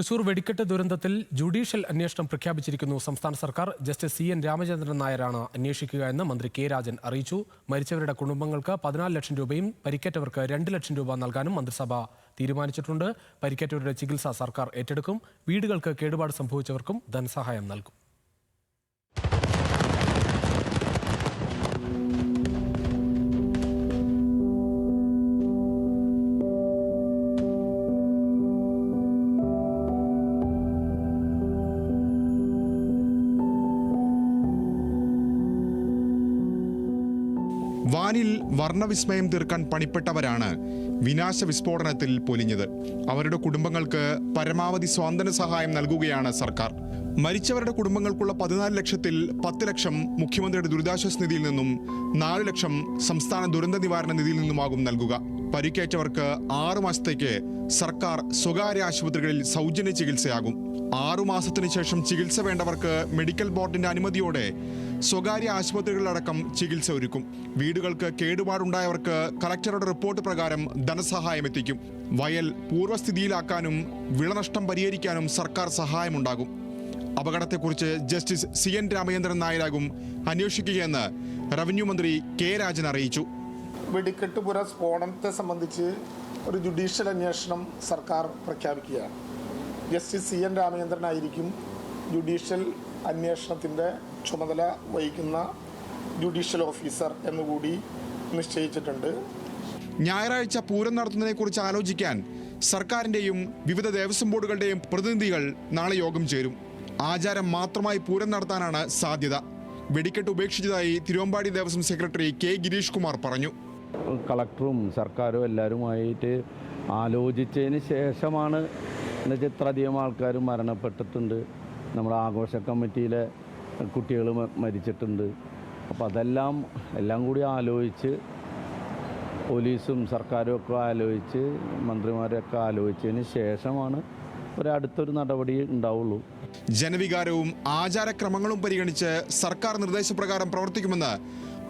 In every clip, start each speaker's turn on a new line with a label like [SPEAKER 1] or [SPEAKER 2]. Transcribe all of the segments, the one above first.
[SPEAKER 1] തൃശൂർ വെടിക്കെട്ട് ദുരന്തത്തിൽ ജുഡീഷ്യൽ അന്വേഷണം പ്രഖ്യാപിച്ചിരിക്കുന്നു സംസ്ഥാന സർക്കാർ. ജസ്റ്റിസ് CN രാമചന്ദ്രൻ നായരാണ് അന്വേഷിക്കുക എന്ന് മന്ത്രി കെ രാജൻ അറിയിച്ചു. മരിച്ചവരുടെ കുടുംബങ്ങൾക്ക് 14 ലക്ഷം രൂപയും പരിക്കേറ്റവർക്ക് 2 ലക്ഷം രൂപ നൽകാനും മന്ത്രിസഭ തീരുമാനിച്ചിട്ടുണ്ട്. പരിക്കേറ്റവരുടെ ചികിത്സ സർക്കാർ ഏറ്റെടുക്കും. വീടുകൾക്ക് കേടുപാട് സംഭവിച്ചവർക്കും ധനസഹായം നൽകും.
[SPEAKER 2] വാനിൽ വർണ്ണവിസ്മയം തീർക്കാൻ പണിപ്പെട്ടവരാണ് വിനാശ വിസ്ഫോടനത്തിൽ പൊലിഞ്ഞത്. അവരുടെ കുടുംബങ്ങൾക്ക് പരമാവധി സ്വാതന്ത്ര്യ സഹായം നൽകുകയാണ് സർക്കാർ. മരിച്ചവരുടെ കുടുംബങ്ങൾക്കുള്ള 14 ലക്ഷത്തിൽ 10 ലക്ഷം മുഖ്യമന്ത്രിയുടെ ദുരിതാശ്വാസ നിധിയിൽ നിന്നും 4 ലക്ഷം സംസ്ഥാന ദുരന്ത നിവാരണ നിധിയിൽ നിന്നുമാകും നൽകുക. പരിക്കേറ്റവർക്ക് 6 മാസത്തേക്ക് സർക്കാർ സ്വകാര്യ ആശുപത്രികളിൽ സൗജന്യ ചികിത്സയാകും. 6 മാസത്തിന് ശേഷം ചികിത്സ വേണ്ടവർക്ക് മെഡിക്കൽ ബോർഡിന്റെ അനുമതിയോടെ സ്വകാര്യ ആശുപത്രികളിലടക്കം ചികിത്സ ഒരുക്കും. വീടുകൾക്ക് കേടുപാടുണ്ടായവർക്ക് കളക്ടറുടെ റിപ്പോർട്ട് പ്രകാരം ധനസഹായം എത്തിക്കും. വയൽ പൂർവ്വസ്ഥിതിയിലാക്കാനും വിളനഷ്ടം പരിഹരിക്കാനും സർക്കാർ സഹായമുണ്ടാകും. അപകടത്തെക്കുറിച്ച് ജസ്റ്റിസ് CN രാമചന്ദ്രൻ നായരാകും അന്വേഷിക്കുകയെന്ന് റവന്യൂ മന്ത്രി കെ രാജൻ അറിയിച്ചു.
[SPEAKER 3] വെടിക്കെട്ടുപുര സ്ഫോടനത്തെ സംബന്ധിച്ച് ഒരു ജുഡീഷ്യൽ അന്വേഷണം സർക്കാർ പ്രഖ്യാപിക്കുകയാണ്. ജസ്റ്റിസ് CN രാമചന്ദ്രനായിരിക്കും ജുഡീഷ്യൽ അന്വേഷണത്തിൻ്റെ ചുമതല വഹിക്കുന്ന ജുഡീഷ്യൽ ഓഫീസർ എന്നുകൂടി നിശ്ചയിച്ചിട്ടുണ്ട്.
[SPEAKER 2] ഞായറാഴ്ച പൂരം നടത്തുന്നതിനെക്കുറിച്ച് ആലോചിക്കാൻ സർക്കാരിൻ്റെയും വിവിധ ദേവസ്വം ബോർഡുകളുടെയും പ്രതിനിധികൾ നാളെ യോഗം ചേരും. ആചാരം മാത്രമായി പൂരം നടത്താനാണ് സാധ്യത. വെടിക്കെട്ട് ഉപേക്ഷിച്ചതായി തിരുവമ്പാടി ദേവസ്വം സെക്രട്ടറി കെ ഗിരീഷ് കുമാർ പറഞ്ഞു.
[SPEAKER 4] കളക്ടറും സർക്കാരും എല്ലാവരുമായിട്ട് ആലോചിച്ചതിന് ശേഷമാണ്. എന്നുവെച്ചാൽ ഇത്രയധികം ആൾക്കാർ മരണപ്പെട്ടിട്ടുണ്ട്. നമ്മുടെ ആഘോഷ കമ്മിറ്റിയിലെ കുട്ടികൾ മരിച്ചിട്ടുണ്ട്. അപ്പോൾ എല്ലാം കൂടി ആലോചിച്ച് പോലീസും സർക്കാരും ഒക്കെ ആലോചിച്ച് മന്ത്രിമാരൊക്കെ ആലോചിച്ചതിന് ശേഷമാണ് അടുത്തൊരു നടപടി ഉണ്ടാവുള്ളൂ.
[SPEAKER 2] ജനവികാരവും ആചാരക്രമങ്ങളും പരിഗണിച്ച് സർക്കാർ നിർദ്ദേശപ്രകാരം പ്രവർത്തിക്കുമെന്ന്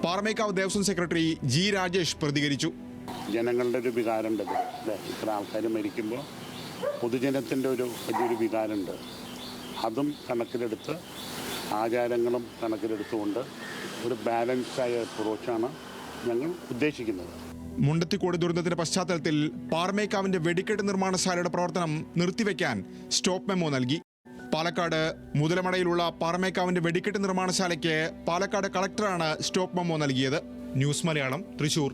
[SPEAKER 2] പാറമേക്കാവ് ദേവസ്വം സെക്രട്ടറി ജി രാജേഷ് പ്രതികരിച്ചു.
[SPEAKER 5] ജനങ്ങളുടെ ഒരു വികാരമുണ്ട്. ഇത്ര ആൾക്കാർ മരിക്കുമ്പോൾ പൊതുജനത്തിൻ്റെ വലിയൊരു വികാരമുണ്ട്. അതും കണക്കിലെടുത്ത് ആചാരങ്ങളും കണക്കിലെടുത്തുകൊണ്ട് ഒരു ബാലൻസ്ഡായ അപ്രോച്ചാണ് ഞങ്ങൾ ഉദ്ദേശിക്കുന്നത്.
[SPEAKER 2] മുണ്ടത്തിക്കോട് ദുരന്തത്തിന്റെ പശ്ചാത്തലത്തിൽ പാറമേക്കാവിന്റെ വെടിക്കെട്ട് നിർമ്മാണശാലയുടെ പ്രവർത്തനം നിർത്തിവെക്കാൻ സ്റ്റോപ്പ് മെമ്മോ നൽകി. പാലക്കാട് മുതലമടയിലുള്ള പാറമേക്കാവിന്റെ വെടിക്കെട്ട് നിർമ്മാണശാലയ്ക്ക് പാലക്കാട് കളക്ടറാണ് സ്റ്റോപ്പ് മെമ്മോ നൽകിയത്. ന്യൂസ് മലയാളം, തൃശൂർ.